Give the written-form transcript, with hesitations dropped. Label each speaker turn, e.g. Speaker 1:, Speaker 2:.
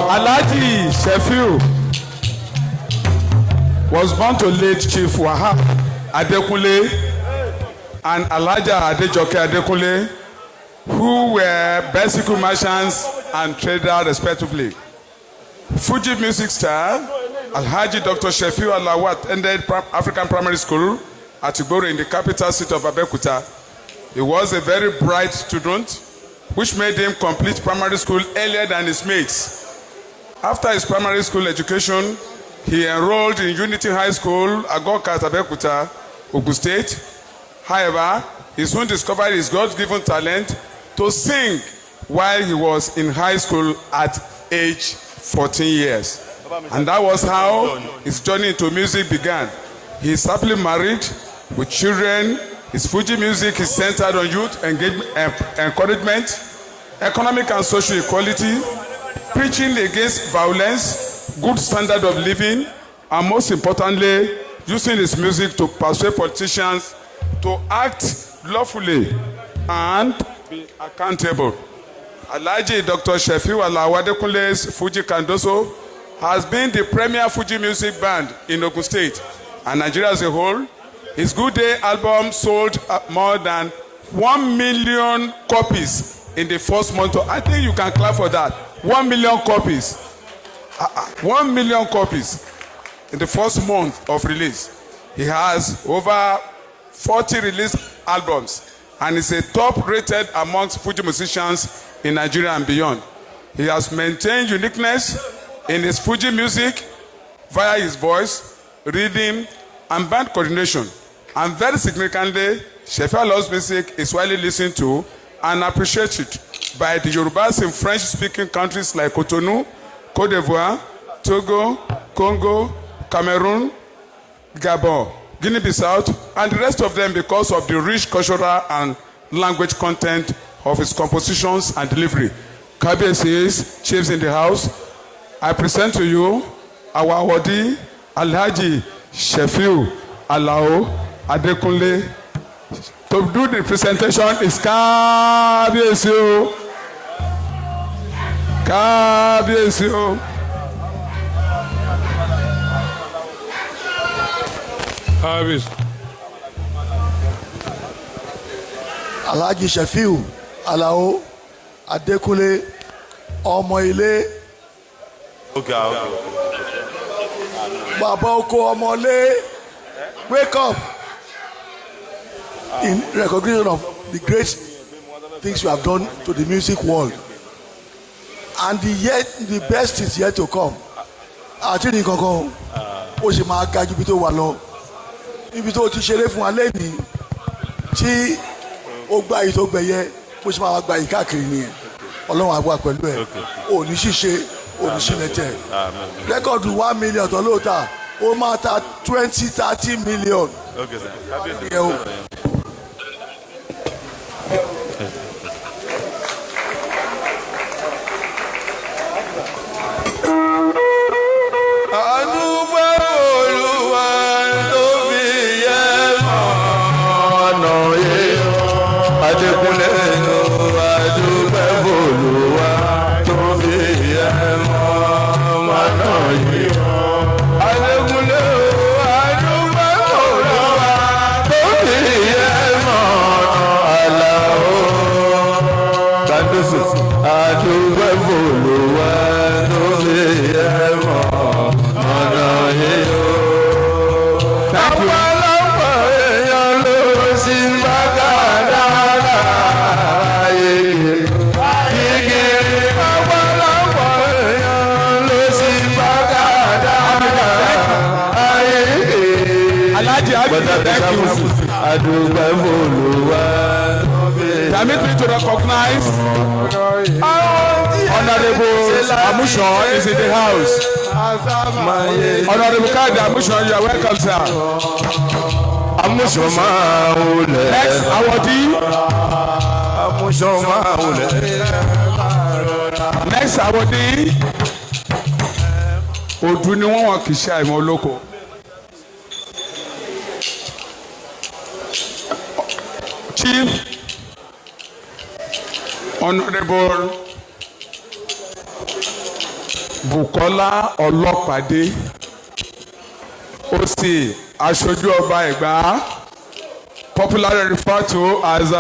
Speaker 1: Alaaji Sefiu was born to late Chief Adekunle and Alaaja Adekunle, who were bicycle merchants and traders respectively. Fuji music star Alhaji Dr. Sefiu Adekunle attended African Primary School at Igboro in the capital city of Abeokuta. He was a very bright student, which made him complete primary school earlier than his mates. After his primary school education, he enrolled in Unity High School, Agoka, Abeokuta, Ogun State. However, he soon discovered his God-given talent to sing while he was in high school at age 14 years. And that was how his journey into music began. He is happily married with children. His Fuji music is centered on youth engagement, encouragement, economic and social equality, preaching against violence, good standard of living, and most importantly, using his music to persuade politicians to act lawfully and be accountable. Alaaji Dr. Sefiu Adekunle's Fuji Kandoso has been the premier Fuji music band in Ogun State and Nigeria as a whole. His Good Day album sold more than 1 million copies in the first month. I think you can clap for that. 1 million copies. 1 million copies in the first month of release. He has over 40 released albums and is a top rated amongst Fuji musicians in Nigeria and beyond. He has maintained uniqueness in his Fuji music via his voice, rhythm, and band coordination. And very significantly, Sefiu Alao's music is widely listened to and appreciated by the Yorubas in French-speaking countries like Cotonou, Côte d'Ivoire, Togo, Congo, Cameroon, Gabon, Guinea-Bissau, and the rest of them because of the rich cultural and language content of his compositions and delivery. Kabiyesi's chiefs in the house, I present to you our awardee, Alhaji Sefiu Alao Adekunle. To do the presentation is Kabiyesi. Kabiyesi.
Speaker 2: Alaaji Sefiu Alao Adekunle, ọmọ ilé. Bàbá oko ọmọlé, wake up in recognition of the great things you have done to the music world, and the best is yet to come. Àti ní kankan ó sì máa ga ju ibi tó wà lọ, ibi tó ti ṣeré fún wa lẹ́yìn tí ó gba èyí tó gbẹ̀yẹ bó ṣe máa gba èyí káàkiri nìyẹn. Ọlọ́run àgbà pẹ̀lú ẹ̀ òní ṣíṣe òní ṣílẹ̀tẹ̀ rẹ́kọ̀dù 1 million tó lóòótá ó máa ta 20-30 million.
Speaker 1: Permit me to recognize Honorable Amusho is in the house. Honorable Kadi Amusho, you are welcome, sir. Amusho Maule. Next awardee. Amusho Maule. Next awardee. Odun ni wọ́n wọ́n kì í ṣe àìmọ̀ olóko. Chief Honorable Bukola Ọlọ́pàdé. Òsì aṣojú ọba Ẹ̀gbá, popularly referred to as